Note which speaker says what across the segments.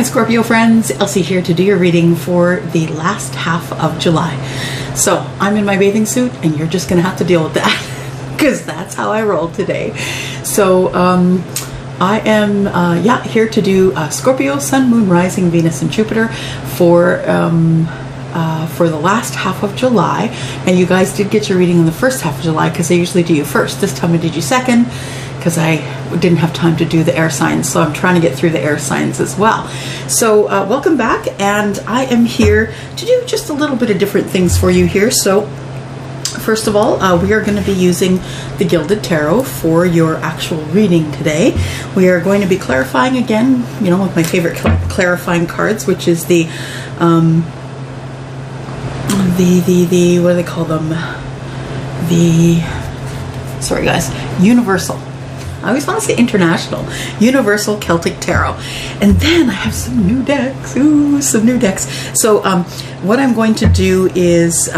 Speaker 1: my Scorpio friends, Elsie here to do your reading for the last half of July. So I'm in my bathing suit and you're just gonna have to deal with that because that's how I roll today. So I am here to do Scorpio, Sun, Moon, Rising, Venus, and Jupiter for the last half of July. And you guys did get your reading in the first half of July because I usually do you first. This time I did you second because I didn't have time to do the air signs, so I'm trying to get through the air signs as well. So welcome back, and I am here to do just a little bit of different things for you here. So first of all, we are going to be using the Gilded Tarot for your actual reading today. We are going to be clarifying again, you know, with my favorite clarifying cards, which is the what do they call them? Sorry guys, Universal. I always want to say international. Universal Celtic Tarot. And then I have some new decks. Ooh, some new decks. So what I'm going to do is,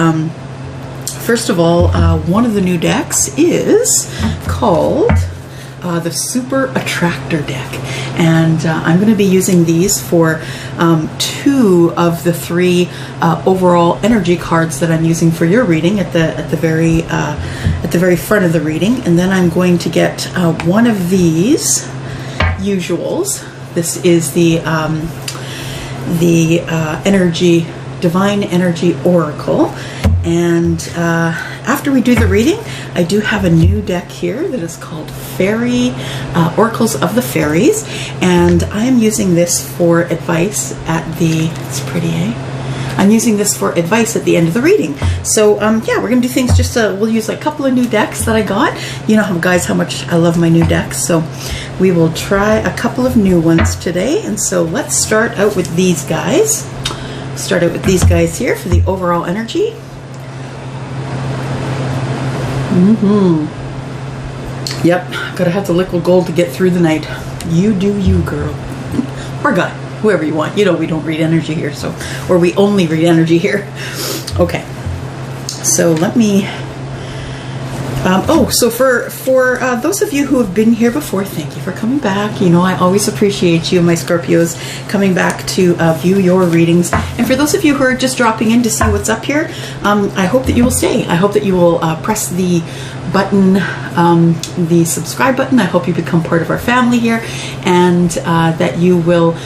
Speaker 1: first of all, one of the new decks is called the Super Attractor deck. And I'm going to be using these for 2 of the 3 overall energy cards that I'm using for your reading at the very front of the reading. And then I'm going to get one of these usuals. This is the Divine Energy Oracle. And after we do the reading, I do have a new deck here that is called Fairy Oracles of the Fairies, and I am using this for advice at the, it's pretty, eh? I'm using this for advice at the end of the reading. So yeah, we're gonna do things just we'll use like a couple of new decks that I got. You know how much I love my new decks, so we will try a couple of new ones today. And so let's start out with these guys. Start out with these guys here for the overall energy. Yep, gotta have the liquid gold to get through the night. You do you, girl. Or guy, whoever you want. You know we don't read energy here, so, or we only read energy here. Okay, so let me, so for those of you who have been here before, thank you for coming back. You know, I always appreciate you, my Scorpios, coming back to view your readings. And for those of you who are just dropping in to see what's up here, I hope that you will stay. I hope that you will press the button, the subscribe button. I hope you become part of our family here, and that you will,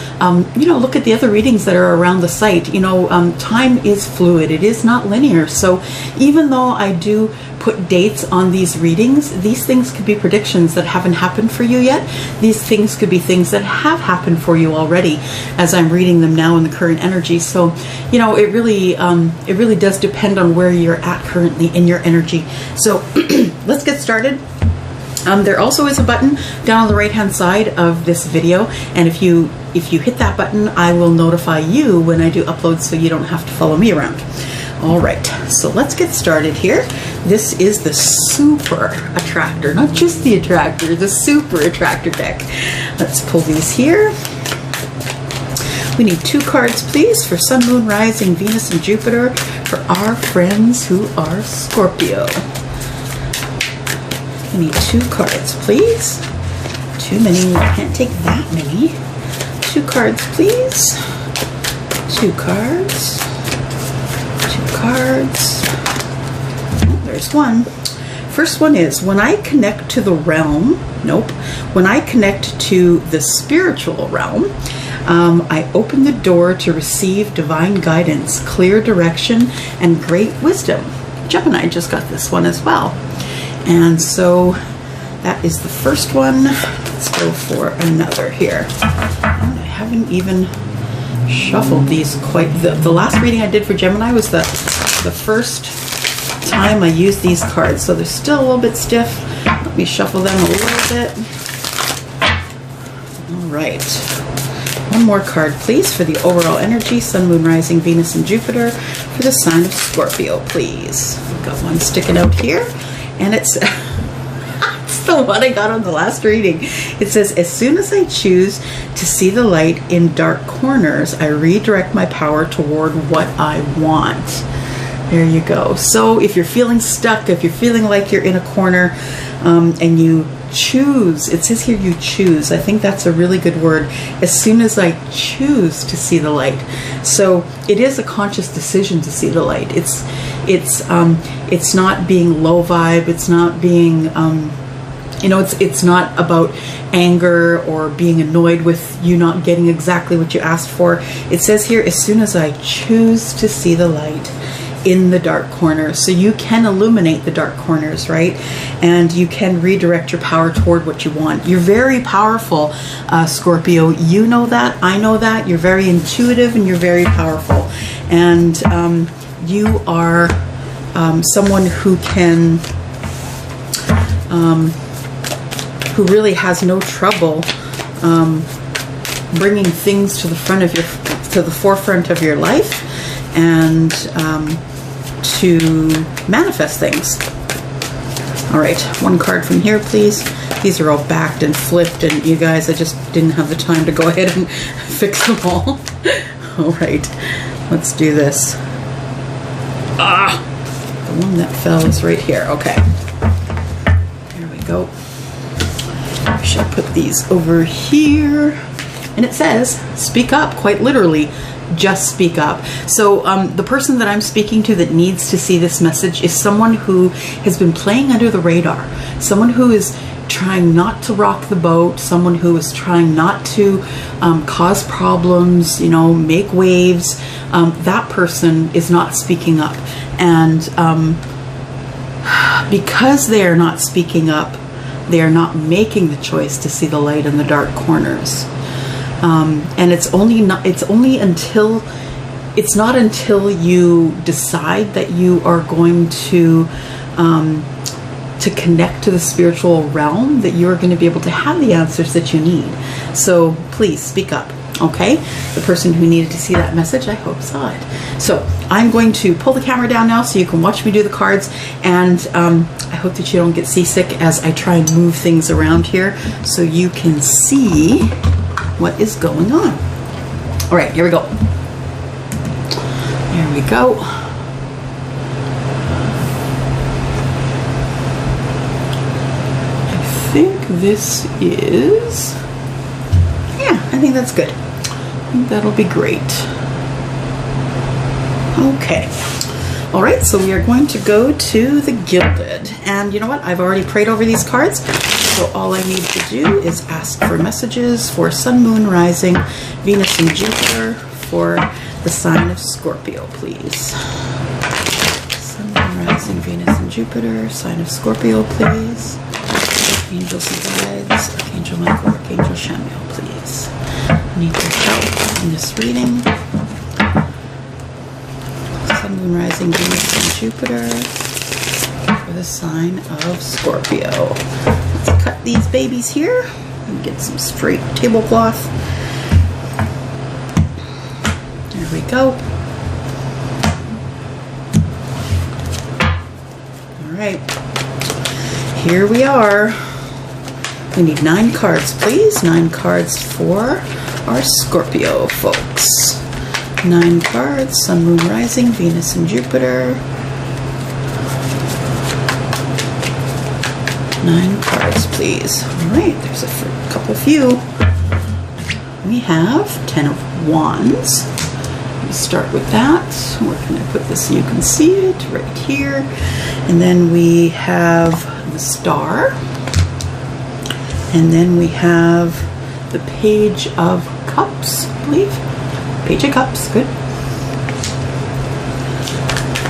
Speaker 1: you know, look at the other readings that are around the site. You know, time is fluid. It is not linear. So even though I do put dates on these readings, these things could be predictions that haven't happened for you yet. These things could be things that have happened for you already as I'm reading them now in the current energy. So, you know, it really does depend on where you're at currently in your energy. So let's get started. There also is a button down on the right hand side of this video, and if you hit that button, I will notify you when I do uploads so you don't have to follow me around. All right, so let's get started here. This is the Super Attractor, not just the Attractor, the Super Attractor deck. Let's pull these here. We need 2 cards, please, for Sun, Moon, Rising, Venus, and Jupiter for our friends who are Scorpio. We need 2 cards, please. Too many, I can't take that many. 2 cards, please. 2 cards. 2 cards. Oh, there's one. First one is, when I connect to the realm, when I connect to the spiritual realm, I open the door to receive divine guidance, clear direction, and great wisdom. Gemini just got this one as well. And so that is the first one. Let's go for another here. And I haven't even shuffled these quite. The last reading I did for Gemini was the first time I used these cards, so they're still a little bit stiff. Let me shuffle them a little bit. All right. One more card, please, for the overall energy, Sun, Moon, Rising, Venus, and Jupiter for the sign of Scorpio, please. We've got one sticking out here, and it's the one I got on the last reading. It says, as soon as I choose to see the light in dark corners, I redirect my power toward what I want. There you go. So if you're feeling stuck, if you're feeling like you're in a corner, and you choose. It says here you choose. I think that's a really good word. As soon as I choose to see the light. So it is a conscious decision to see the light. It's not being low vibe. It's not being, you know, it's not about anger or being annoyed with you not getting exactly what you asked for. It says here, as soon as I choose to see the light in the dark corners. So you can illuminate the dark corners, right? And you can redirect your power toward what you want. You're very powerful, Scorpio. You know that. I know that. You're very intuitive and you're very powerful. And you are someone who can, who really has no trouble bringing things to the front of to the forefront of your life, and to manifest things. All right, one card from here, please. These are all backed and flipped, and you guys, I just didn't have the time to go ahead and fix them all. All right, let's do this. The one that fell is right here. Okay, there we go. I shall put these over here. And it says, speak up, quite literally. Just speak up. So the person that I'm speaking to that needs to see this message is someone who has been playing under the radar, someone who is trying not to rock the boat, someone who is trying not to cause problems, you know, make waves. That person is not speaking up. And because they are not speaking up, they are not making the choice to see the light in the dark corners. And it's not until you decide that you are going to connect to the spiritual realm that you are going to be able to have the answers that you need. So please speak up, okay? The person who needed to see that message, I hope saw it. So I'm going to pull the camera down now so you can watch me do the cards, and I hope that you don't get seasick as I try and move things around here so you can see what is going on. All right, here we go. Here we go. I think this is, yeah, I think that's good. I think that'll be great. Okay. All right, so we are going to go to the Gilded. And you know what? I've already prayed over these cards. So all I need to do is ask for messages for Sun, Moon, Rising, Venus, and Jupiter for the sign of Scorpio, please. Sun, Moon, Rising, Venus, and Jupiter, sign of Scorpio, please. Angels and guides, Archangel Michael, Archangel Chamuel, please. I need your help in this reading. Sun, Moon, Rising, Venus, and Jupiter for the sign of Scorpio. Let's cut these babies here and get some straight tablecloth. There we go. All right, here we are. We need 9 cards, please. 9 cards for our Scorpio folks. 9 cards, Sun, Moon, Rising, Venus, and Jupiter. 9 cards, please. All right, there's a couple few. We have 10 of Wands. We start with that. Where can I put this so you can see it? Right here. And then we have the Star. And then we have the Page of Cups, I believe. Page of Cups, good.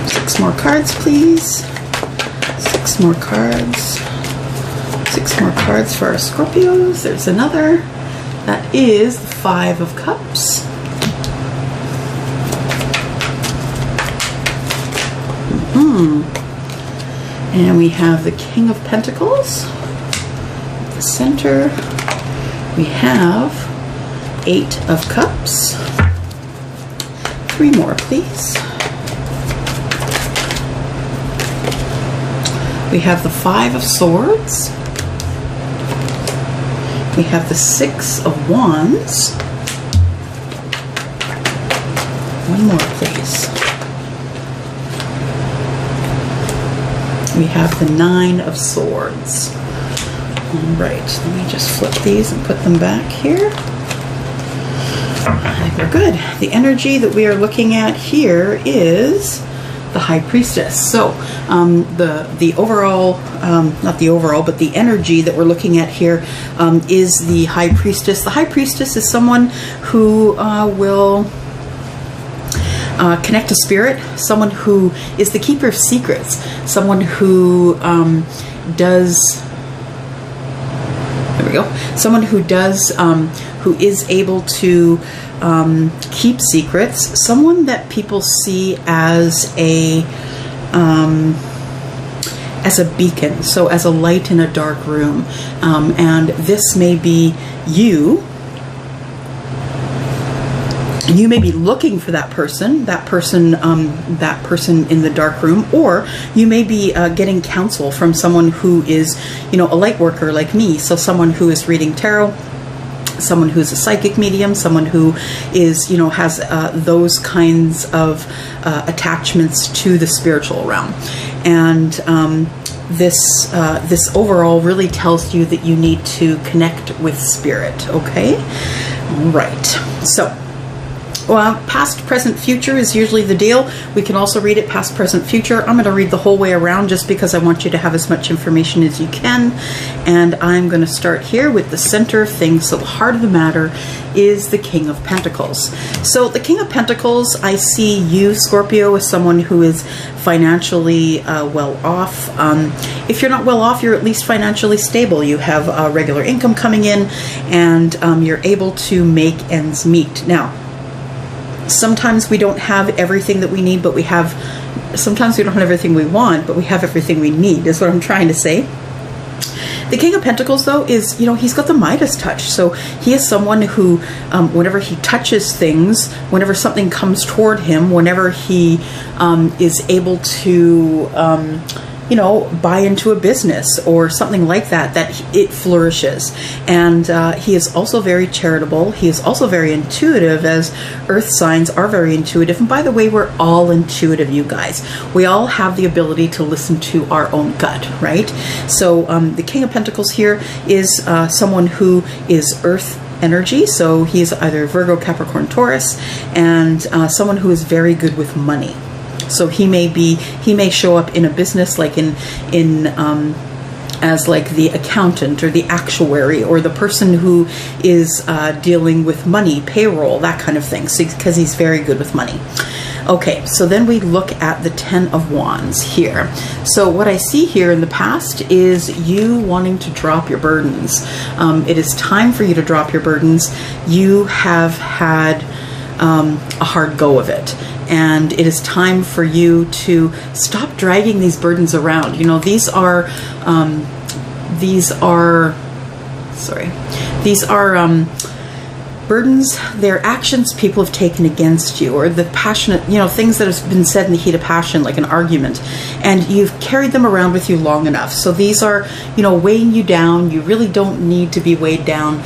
Speaker 1: 6 more cards, please. 6 more cards. 6 more cards for our Scorpios. There's another. That is the 5 of Cups. And we have the King of Pentacles. At the center, we have 8 of Cups. 3 more, please. We have the 5 of Swords. We have the 6 of Wands. 1 more, please. We have the 9 of Swords. All right, let me just flip these and put them back here. They're good. The energy that we are looking at here is the High Priestess. So the overall, not the overall, but the energy that we're looking at here is the High Priestess. The High Priestess is someone who will connect to spirit, someone who is the keeper of secrets, someone who does, there we go, someone who does, who is able to keep secrets, someone that people see as a beacon, so as a light in a dark room, and this may be you. You may be looking for that person in the dark room, or you may be getting counsel from someone who is, a light worker like me. So someone who is reading tarot, someone who's a psychic medium, someone who is, has those kinds of attachments to the spiritual realm. And this overall really tells you that you need to connect with spirit. Okay, right. So. Well, past, present, future is usually the deal. We can also read it past, present, future. I'm going to read the whole way around just because I want you to have as much information as you can. And I'm going to start here with the center of things. So the heart of the matter is the King of Pentacles. So the King of Pentacles, I see you, Scorpio, as someone who is financially well off. If you're not well off, you're at least financially stable. You have a regular income coming in, and you're able to make ends meet. Now, sometimes we don't have everything that we need, but sometimes we don't have everything we want, but we have everything we need, is what I'm trying to say. The King of Pentacles, though, is, he's got the Midas touch. So he is someone who, whenever he touches things, whenever something comes toward him, whenever he is able to, buy into a business or something like that, it flourishes. And he is also very charitable. He is also very intuitive, as earth signs are very intuitive. And by the way, we're all intuitive, you guys. We all have the ability to listen to our own gut, right? So the King of Pentacles here is someone who is earth energy. So he's either Virgo, Capricorn, Taurus, and someone who is very good with money. So he may show up in a business like as like the accountant or the actuary or the person who is dealing with money, payroll, that kind of thing. So because he's very good with money. Okay, so then we look at the Ten of Wands here. So what I see here in the past is you wanting to drop your burdens. It is time for you to drop your burdens. You have had a hard go of it. And it is time for you to stop dragging these burdens around. These are burdens. They're actions people have taken against you, or the passionate, things that have been said in the heat of passion, like an argument, and you've carried them around with you long enough. So these are, weighing you down. You really don't need to be weighed down.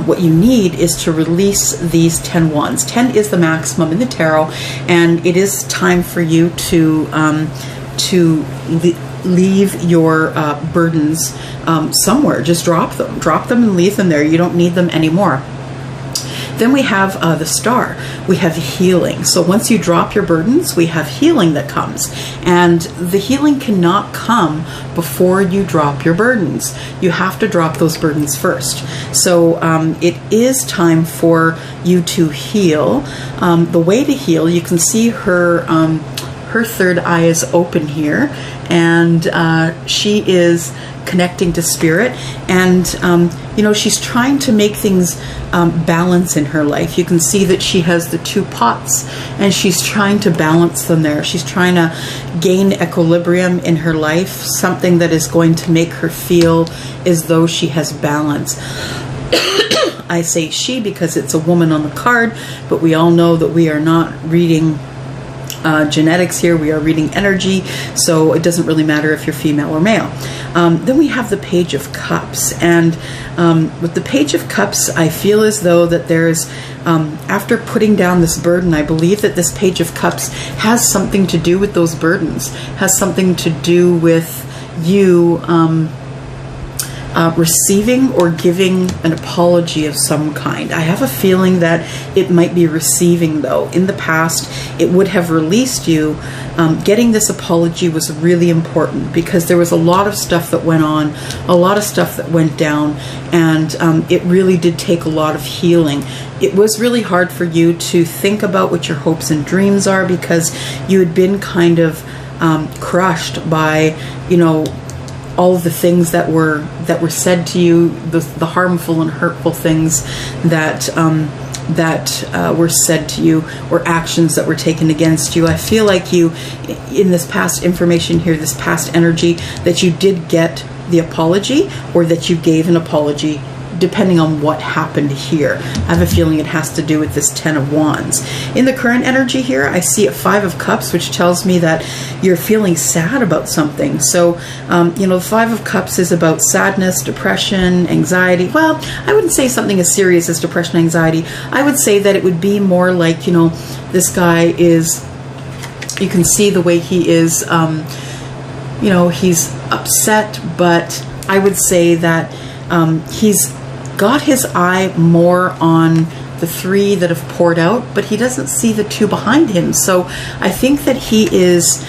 Speaker 1: What you need is to release these 10 wands. 10 is the maximum in the tarot, and it is time for you to leave your burdens somewhere. Just drop them and leave them there. You don't need them anymore. Then we have the Star. We have healing. So once you drop your burdens, we have healing that comes. And the healing cannot come before you drop your burdens. You have to drop those burdens first. So it is time for you to heal. The way to heal, you can see her third eye is open here, and she is connecting to spirit, and she's trying to make things balance in her life. You can see that she has the 2 pots, and she's trying to balance them there. She's trying to gain equilibrium in her life, something that is going to make her feel as though she has balance. I say she because it's a woman on the card, but we all know that we are not reading genetics here. We are reading energy, so it doesn't really matter if you're female or male. Then we have the Page of Cups, and with the Page of Cups, I feel as though that there's, after putting down this burden, I believe that this Page of Cups has something to do with those burdens, has something to do with you receiving or giving an apology of some kind. I have a feeling that it might be receiving, though. In the past, it would have released you. Getting this apology was really important because there was a lot of stuff that went on, a lot of stuff that went down, and it really did take a lot of healing. It was really hard for you to think about what your hopes and dreams are because you had been kind of crushed by, you know, all of the things that were said to you, the harmful and hurtful things that were said to you, or actions that were taken against you. I feel like you, in this past information here, this past energy, that you did get the apology, or that you gave an apology, depending on what happened here. I have a feeling it has to do with this Ten of Wands. In the current energy here, I see a Five of Cups, which tells me that you're feeling sad about something. So, you know, Five of Cups is about sadness, depression, anxiety. Well, I wouldn't say something as serious as depression, anxiety. I would say that it would be more like, you know, this guy is, you can see the way he is, you know, he's upset, but I would say that he's got his eye more on the three that have poured out, but he doesn't see the two behind him. So I think that he is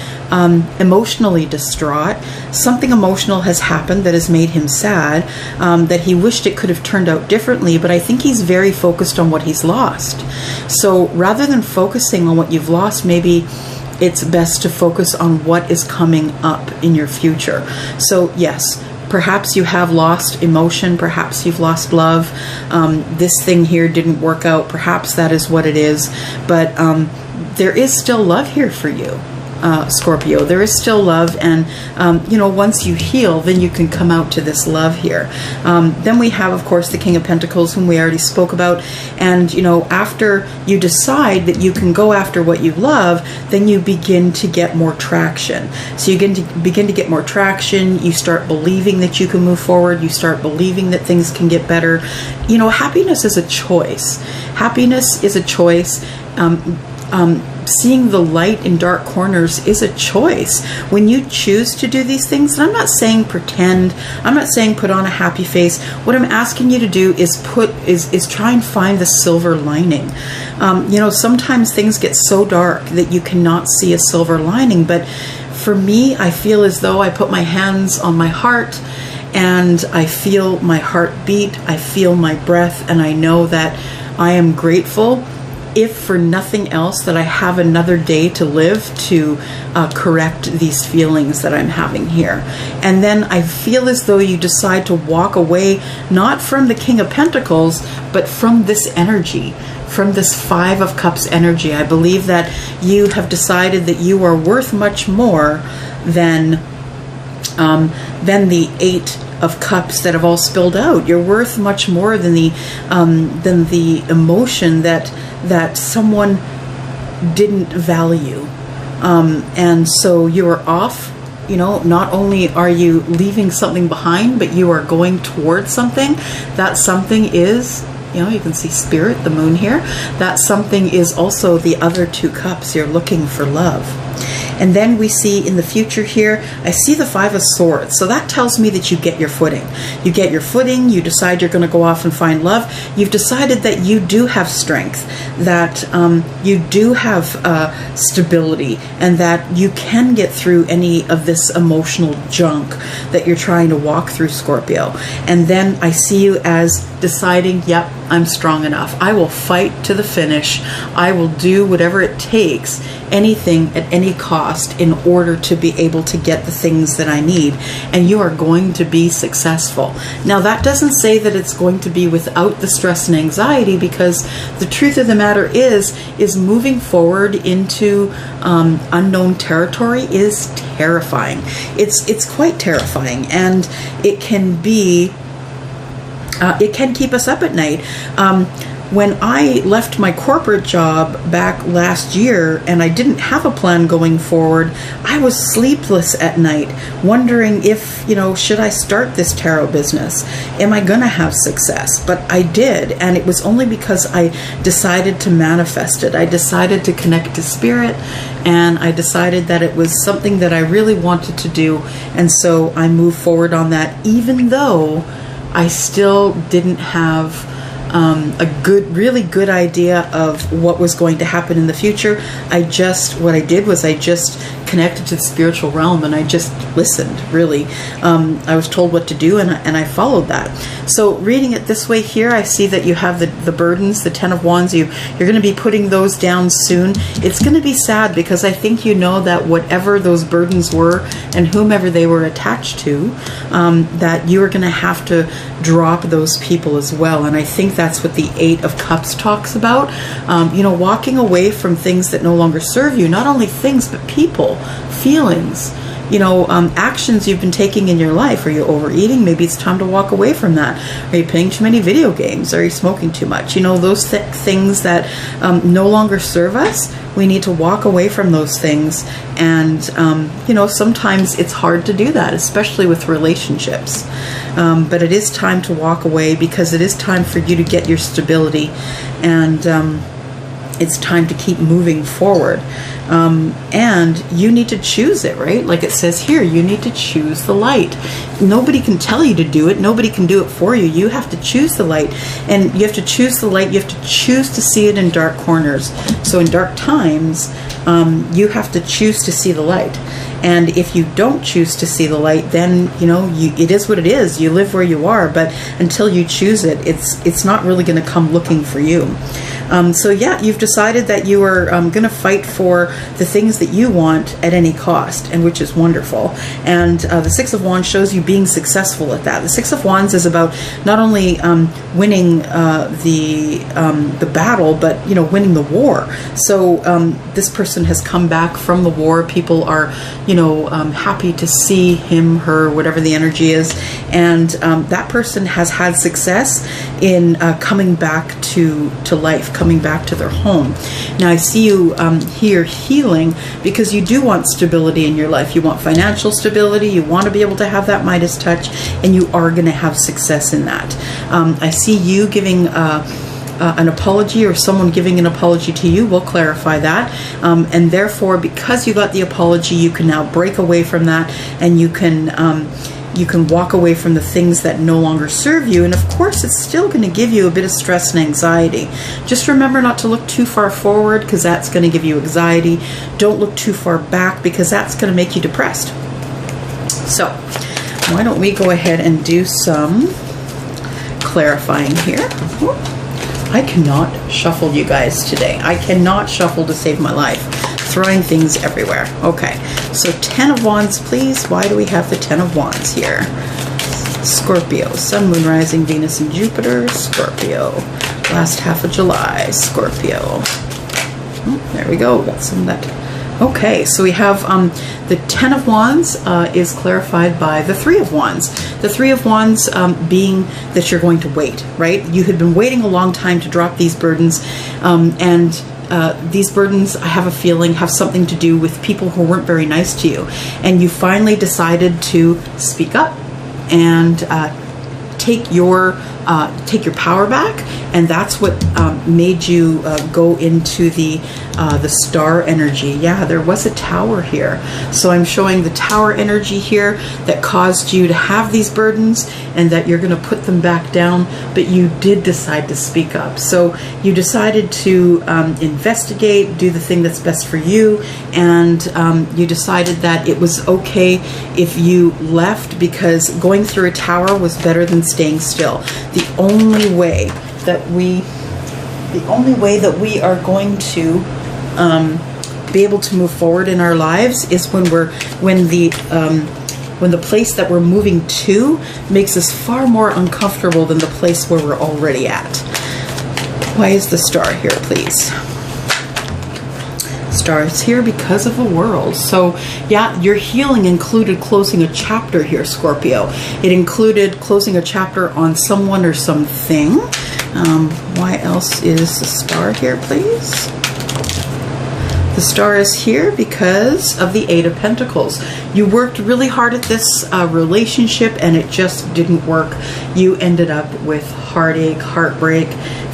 Speaker 1: emotionally distraught. Something emotional has happened that has made him sad, that he wished it could have turned out differently, but I think he's very focused on what he's lost. So rather than focusing on what you've lost, maybe it's best to focus on what is coming up in your future. So yes, perhaps you have lost emotion, perhaps you've lost love. This thing here didn't work out, perhaps that is what it is, but there is still love here for you. Scorpio, there is still love, and you know, once you heal, then you can come out to this love here. Then we have, of course, the King of Pentacles, whom we already spoke about, and you know, after you decide that you can go after what you love, then you begin to get more traction. So you begin to get more traction, you start believing that you can move forward, you start believing that things can get better. You know, happiness is a choice. Happiness is a choice. Seeing the light in dark corners is a choice. When you choose to do these things, and I'm not saying pretend, I'm not saying put on a happy face. What I'm asking you to do is try and find the silver lining. You know, sometimes things get so dark that you cannot see a silver lining, but for me, I feel as though I put my hands on my heart and I feel my heart beat, I feel my breath, and I know that I am grateful, if for nothing else, that I have another day to live to correct these feelings that I'm having here. And then I feel as though you decide to walk away, not from the King of Pentacles, but from this energy, from this Five of Cups energy. I believe that you have decided that you are worth much more than the Eight of Cups that have all spilled out. You're worth much more than the emotion that someone didn't value, and so you are off. You know, not only are you leaving something behind, but you are going towards something. That something is, you know, you can see Spirit, the moon here. That something is also the other two cups. You're looking for love. And then we see in the future here, I see the Five of Swords. So that tells me that you get your footing. You get your footing, you decide you're going to go off and find love. You've decided that you do have strength, that you do have stability, and that you can get through any of this emotional junk that you're trying to walk through, Scorpio. And then I see you as deciding, yep, I'm strong enough. I will fight to the finish. I will do whatever it takes, anything at any cost, in order to be able to get the things that I need. And you are going to be successful. Now, that doesn't say that it's going to be without the stress and anxiety, because the truth of the matter is moving forward into unknown territory is terrifying. It's quite terrifying, and it can be it can keep us up at night. When I left my corporate job back last year and I didn't have a plan going forward, I was sleepless at night, wondering if, you know, should I start this tarot business? Am I going to have success? But I did, and it was only because I decided to manifest it. I decided to connect to Spirit, and I decided that it was something that I really wanted to do, and so I moved forward on that, even though I still didn't have a really good idea of what was going to happen in the future. What I did was I just connected to the spiritual realm, and I just listened, really. I was told what to do, and I followed that. So reading it this way here, I see that you have the burdens, the Ten of Wands. You're going to be putting those down soon. It's going to be sad, because I think you know that whatever those burdens were and whomever they were attached to, that you are going to have to drop those people as well. And I think that's what the Eight of Cups talks about. Walking away from things that no longer serve you. Not only things, but people, feelings, actions you've been taking in your life. Are you overeating? Maybe it's time to walk away from that. Are you playing too many video games? Are you smoking too much? Those things that no longer serve us. We need to walk away from those things. And, sometimes it's hard to do that, especially with relationships. But it is time to walk away, because it is time for you to get your stability, and it's time to keep moving forward. And you need to choose it, right? Like it says here, you need to choose the light. Nobody can tell you to do it. Nobody can do it for you. You have to choose the light. And you have to choose the light. You have to choose to see it in dark corners. So in dark times, you have to choose to see the light. And if you don't choose to see the light, then, it is what it is. You live where you are. But until you choose it, it's not really going to come looking for you. So yeah, you've decided that you are going to fight for the things that you want at any cost, and which is wonderful. And the Six of Wands shows you being successful at that. The Six of Wands is about not only winning the battle, but winning the war. So this person has come back from the war. People are happy to see him, her, whatever the energy is, and that person has had success in coming back to life, coming back to their home. Now I see you here healing, because you do want stability in your life. You want financial stability. You want to be able to have that Midas touch, and you are going to have success in that. I see you giving an apology, or someone giving an apology to you. We'll clarify that. And therefore, because you got the apology, you can now break away from that, and you can walk away from the things that no longer serve you. And of course, it's still going to give you a bit of stress and anxiety. Just remember not to look too far forward, because that's going to give you anxiety. Don't look too far back, because that's going to make you depressed. So why don't we go ahead and do some clarifying here. I cannot shuffle, you guys, today. I cannot shuffle to save my life. Throwing things everywhere. Okay, so Ten of Wands, please. Why do we have the Ten of Wands here? Scorpio, Sun, Moon, Rising, Venus, and Jupiter. Scorpio. Last half of July, Scorpio. There we go. Got some of that. Okay, so we have the Ten of Wands is clarified by the Three of Wands. The Three of Wands being that you're going to wait, right? You had been waiting a long time to drop these burdens, and these burdens, I have a feeling, have something to do with people who weren't very nice to you. And you finally decided to speak up and take your power back, and that's what made you go into the star energy. Yeah, there was a tower here, so I'm showing the tower energy here that caused you to have these burdens, and that you're going to put them back down. But you did decide to speak up, so you decided to investigate, do the thing that's best for you, and you decided that it was okay if you left, because going through a tower was better than staying still. The only way that we are going to be able to move forward in our lives is when the place that we're moving to makes us far more uncomfortable than the place where we're already at. Why is the star here, please? Star is here because of the world. So yeah, your healing included closing a chapter here, Scorpio. It included closing a chapter on someone or something. Why else is the star here, please? The star is here because of the Eight of Pentacles. You worked really hard at this relationship, and it just didn't work. You ended up with heartache, heartbreak,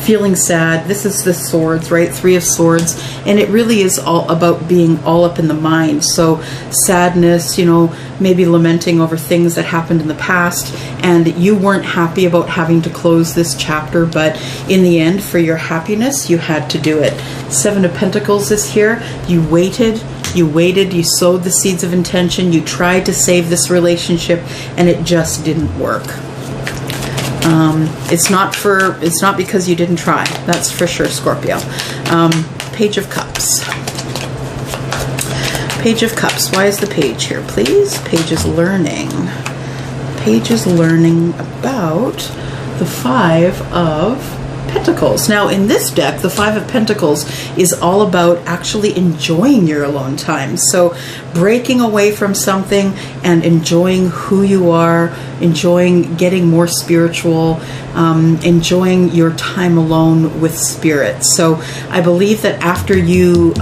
Speaker 1: feeling sad. This is the swords, right? 3 of Swords. And it really is all about being all up in the mind. So sadness, you know, maybe lamenting over things that happened in the past, and you weren't happy about having to close this chapter, but in the end, for your happiness, you had to do it. 7 of Pentacles is here. You waited, you sowed the seeds of intention, you tried to save this relationship, and it just didn't work. It's not because you didn't try, that's for sure, Scorpio. Page of Cups. Page of Cups. Why is the page here, please? Page is learning. Page is learning about the 5 of Pentacles. Now, in this deck, the 5 of Pentacles is all about actually enjoying your alone time. So breaking away from something and enjoying who you are, enjoying getting more spiritual, enjoying your time alone with spirit. So I believe that after you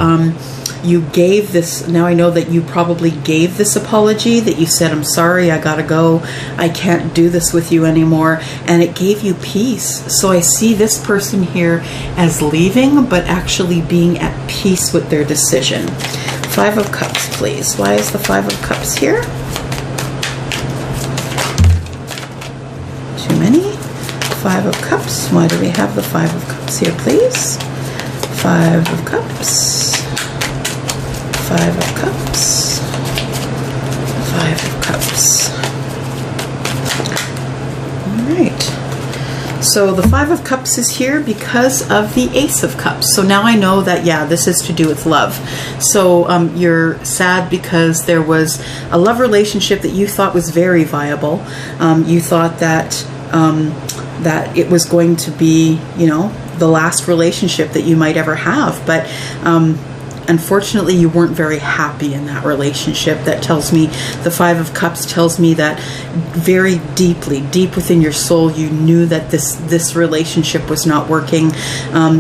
Speaker 1: gave this, now I know that you probably gave this apology, that you said, I'm sorry, I gotta go, I can't do this with you anymore, and it gave you peace. So I see this person here as leaving, but actually being at peace with their decision. 5 of Cups, please. Why is the 5 of Cups here? Too many. 5 of Cups. Why do we have the 5 of Cups here, please? 5 of Cups. 5 of Cups, 5 of Cups. All right. So the 5 of Cups is here because of the Ace of Cups. So now I know that, yeah, this is to do with love. So you're sad because there was a love relationship that you thought was very viable. You thought that that it was going to be, you know, the last relationship that you might ever have, but unfortunately, you weren't very happy in that relationship. That tells me, the 5 of Cups tells me that very deeply, deep within your soul, you knew that this relationship was not working.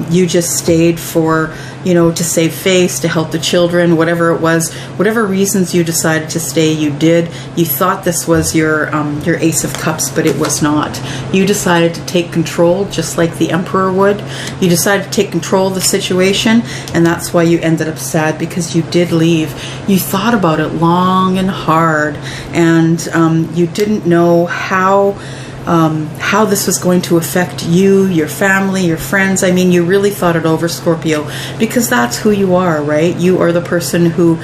Speaker 1: You just stayed for, you know, to save face, to help the children, whatever it was, whatever reasons you decided to stay, you did. You thought this was your Ace of Cups, but it was not. You decided to take control, just like the Emperor would. You decided to take control of the situation, and that's why you ended up sad, because you did leave. You thought about it long and hard, and you didn't know how this was going to affect you, your family, your friends. I mean, you really thought it over, Scorpio, because that's who you are, right? You are the person who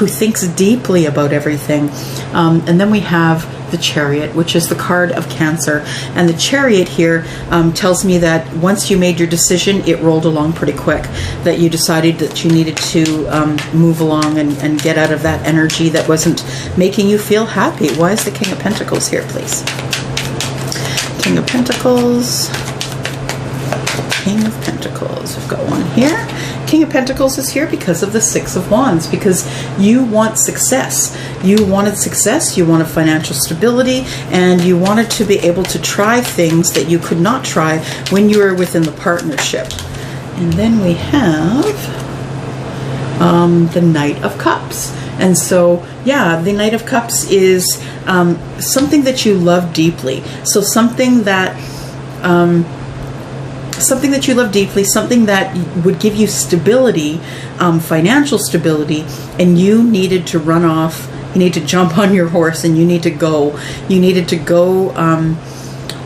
Speaker 1: thinks deeply about everything. And then we have the Chariot, which is the card of Cancer. And the Chariot here tells me that once you made your decision, it rolled along pretty quick, that you decided that you needed to move along and get out of that energy that wasn't making you feel happy. Why is the King of Pentacles here, please? King of Pentacles. King of Pentacles. We've got one here. King of Pentacles is here because of the 6 of Wands, because you want success. You wanted success, you wanted financial stability, and you wanted to be able to try things that you could not try when you were within the partnership. And then we have the Knight of Cups. And so, yeah, the Knight of Cups is something that you love deeply. So something that you love deeply, something that would give you stability, financial stability, and you needed to run off. You need to jump on your horse, and you need to go. You needed to go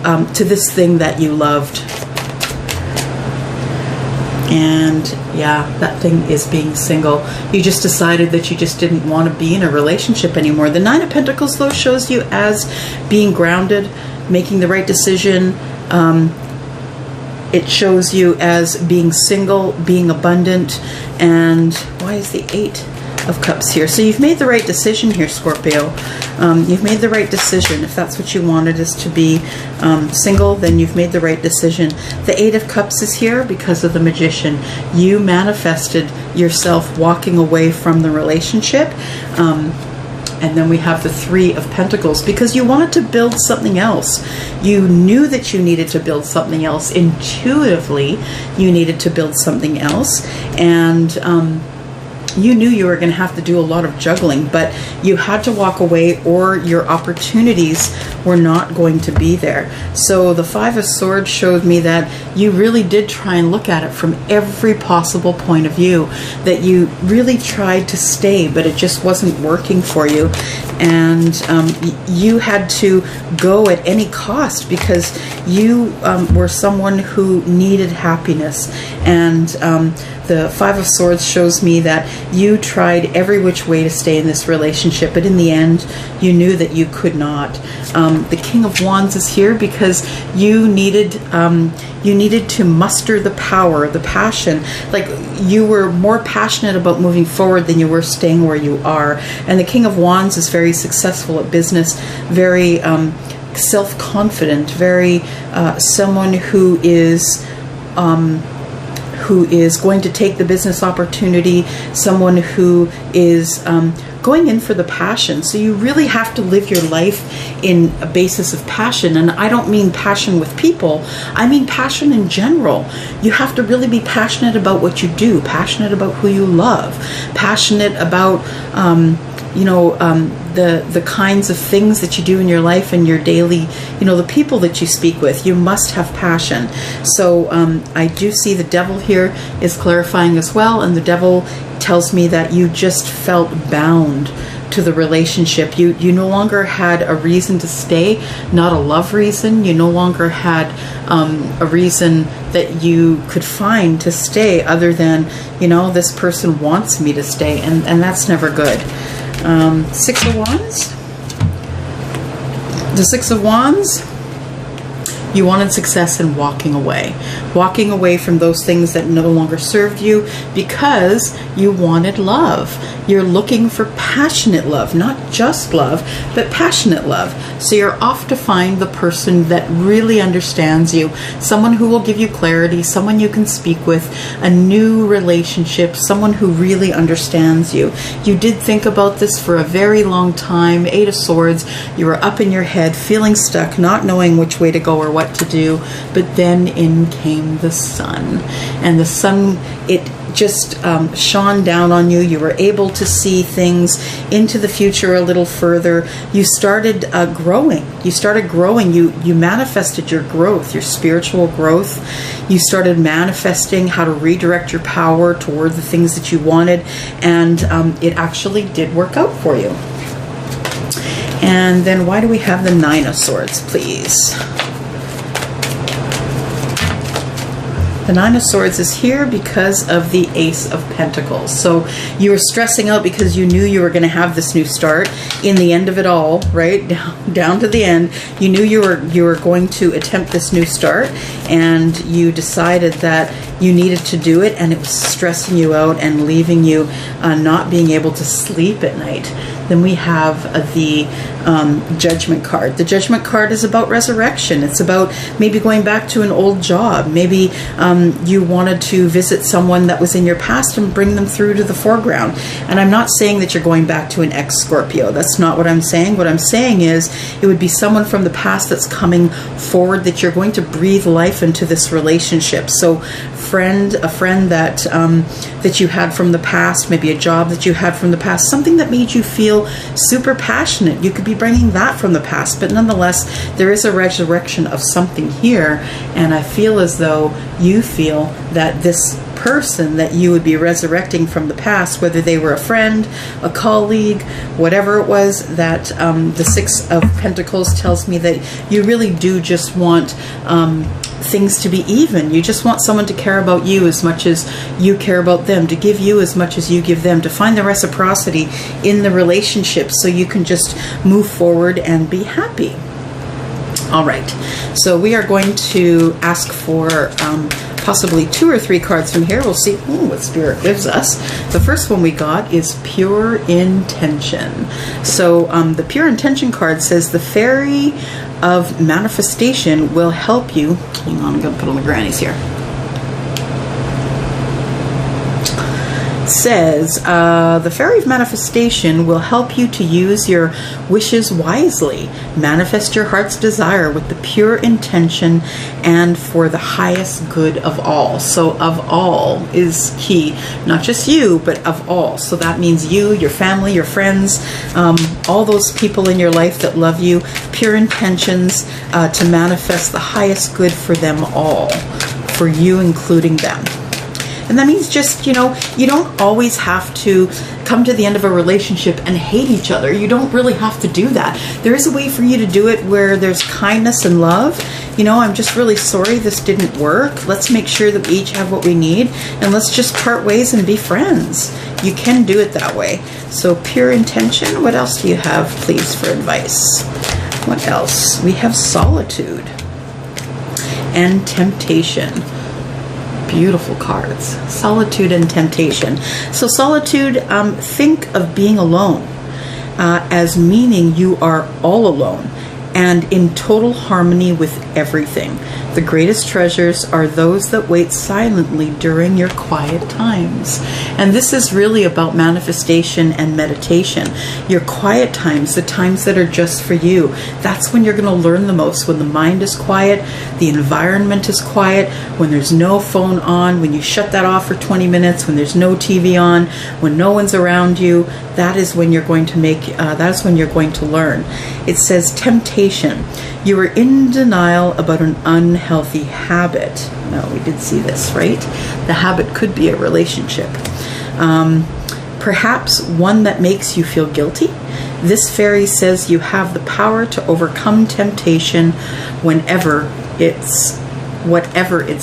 Speaker 1: to this thing that you loved. And yeah, that thing is being single. You just decided that you just didn't want to be in a relationship anymore. The 9 of Pentacles, though, shows you as being grounded, making the right decision. It shows you as being single, being abundant. And why is the 8 of Cups here? So you've made the right decision here, Scorpio. You've made the right decision. If that's what you wanted, is to be single, then you've made the right decision. The 8 of Cups is here because of the Magician. You manifested yourself walking away from the relationship. And then we have the 3 of Pentacles because you wanted to build something else. You knew that you needed to build something else. Intuitively, you needed to build something else. And you knew you were going to have to do a lot of juggling, but you had to walk away or your opportunities were not going to be there. So the Five of Swords showed me that you really did try and look at it from every possible point of view, that you really tried to stay, but it just wasn't working for you. And you had to go at any cost because you were someone who needed happiness. And the Five of Swords shows me that you tried every which way to stay in this relationship, but in the end, you knew that you could not. The King of Wands is here because you needed to muster the power, the passion. Like, you were more passionate about moving forward than you were staying where you are. And the King of Wands is very successful at business, very self-confident, very someone who is going to take the business opportunity, someone who is going in for the passion. So you really have to live your life in a basis of passion. And I don't mean passion with people, I mean passion in general. You have to really be passionate about what you do, passionate about who you love, passionate about the kinds of things that you do in your life and your daily, the people that you speak with. You must have passion. So I do see the Devil here is clarifying as well, and the Devil tells me that you just felt bound to the relationship. You no longer had a reason to stay, not a love reason. You no longer had a reason that you could find to stay other than, this person wants me to stay, and that's never good. Six of Wands. The Six of Wands, you wanted success in walking away from those things that no longer served you because you wanted love. You're looking for passionate love, not just love, but passionate love. So you're off to find the person that really understands you, someone who will give you clarity, someone you can speak with, a new relationship, someone who really understands you. You did think about this for a very long time. Eight of Swords, you were up in your head, feeling stuck, not knowing which way to go or what to do, but then in came the sun, and the sun, it just shone down on you. You were able to see things into the future a little further. You started growing. You manifested your growth, your spiritual growth. You started manifesting how to redirect your power toward the things that you wanted, and it actually did work out for you. And then why do we have the Nine of Swords, please? The Nine of Swords is here because of the Ace of Pentacles. So you were stressing out because you knew you were going to have this new start. In the end of it all, right, down to the end, you knew you were going to attempt this new start, and you decided that you needed to do it, and it was stressing you out and leaving you not being able to sleep at night. Then we have the Judgment card. The Judgment card is about resurrection. It's about maybe going back to an old job. Maybe you wanted to visit someone that was in your past and bring them through to the foreground. And I'm not saying that you're going back to an ex-Scorpio. That's not what I'm saying. What I'm saying is it would be someone from the past that's coming forward, that you're going to breathe life into this relationship. So a friend that you had from the past, maybe a job that you had from the past, something that made you feel super passionate. You could be bringing that from the past, but nonetheless, there is a resurrection of something here, and I feel as though you feel that this person that you would be resurrecting from the past, whether they were a friend, a colleague, whatever it was, that the Six of Pentacles tells me that you really do just want things to be even. You just want someone to care about you as much as you care about them, to give you as much as you give them, to find the reciprocity in the relationship so you can just move forward and be happy. All right, so we are going to ask for possibly 2 or 3 cards from here. We'll see what Spirit gives us. The first one we got is Pure Intention. So the Pure Intention card says the Fairy of Manifestation will help you. Hang on, I'm going to put on the grannies here. says, the Fairy of Manifestation will help you to use your wishes wisely. Manifest your heart's desire with the pure intention and for the highest good of all. So of all is key. Not just you, but of all. So that means you, your family, your friends, all those people in your life that love you. Pure intentions to manifest the highest good for them all. For you, including them. And that means just, you don't always have to come to the end of a relationship and hate each other. You don't really have to do that. There is a way for you to do it where there's kindness and love. I'm just really sorry this didn't work. Let's make sure that we each have what we need, and let's just part ways and be friends. You can do it that way. So pure intention. What else do you have, please, for advice? What else? We have solitude and temptation. Beautiful cards. Solitude and temptation. So solitude, think of being alone as meaning you are all alone and in total harmony with everything. The greatest treasures are those that wait silently during your quiet times. And this is really about manifestation and meditation. Your quiet times, the times that are just for you, that's when you're going to learn the most. When the mind is quiet, the environment is quiet, when there's no phone on, when you shut that off for 20 minutes, when there's no TV on, when no one's around you, that is when you're going to that's when you're going to learn. It says temptation. You are in denial about an unhealthy habit. No, we did see this, right? The habit could be a relationship. Perhaps one that makes you feel guilty. This fairy says you have the power to overcome temptation whatever its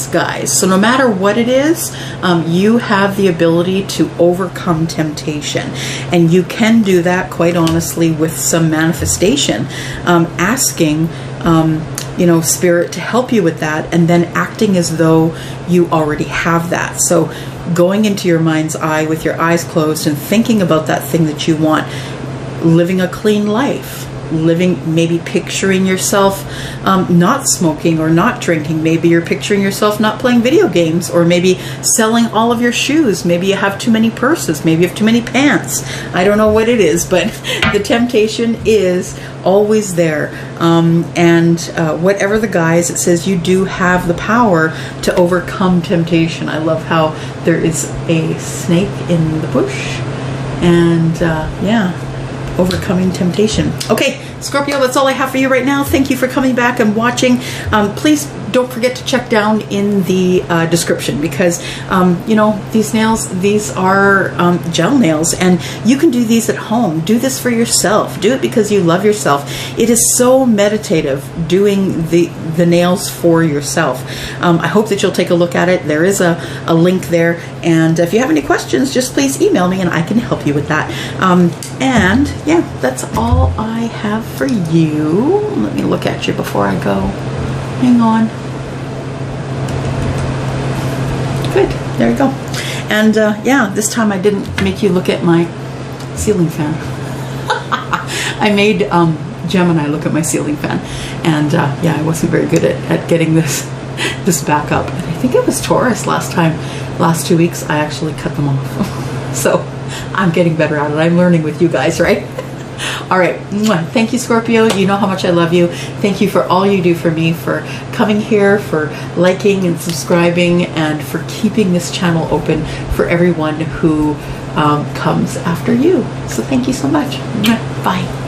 Speaker 1: guise. So no matter what it is, you have the ability to overcome temptation. And you can do that, quite honestly, with some manifestation. Asking, Spirit to help you with that, and then acting as though you already have that. So going into your mind's eye with your eyes closed and thinking about that thing that you want, living a clean life, maybe picturing yourself not smoking or not drinking. Maybe you're picturing yourself not playing video games, or maybe selling all of your shoes. Maybe you have too many purses. Maybe you have too many pants. I don't know what it is, but the temptation is always there. And whatever the guise, it says you do have the power to overcome temptation. I love how there is a snake in the bush, and overcoming temptation. Okay, Scorpio, that's all I have for you right now. Thank you for coming back and watching. Please don't forget to check down in the description, because these nails, these are gel nails, and you can do these at home. Do this for yourself. Do it because you love yourself. It is so meditative doing the nails for yourself. I hope that you'll take a look at it. There is a link there, and if you have any questions, just please email me and I can help you with that. And yeah, that's all I have for you. Let me look at you before I go. Hang on. Good. There you go. And this time I didn't make you look at my ceiling fan. I made Gem and I look at my ceiling fan, and I wasn't very good at getting this back up. And I think it was Taurus last 2 weeks. I actually cut them off. So I'm getting better at it. I'm learning with you guys, right? All right. Thank you, Scorpio. You know how much I love you. Thank you for all you do for me, for coming here, for liking and subscribing, and for keeping this channel open for everyone who comes after you. So thank you so much. Bye.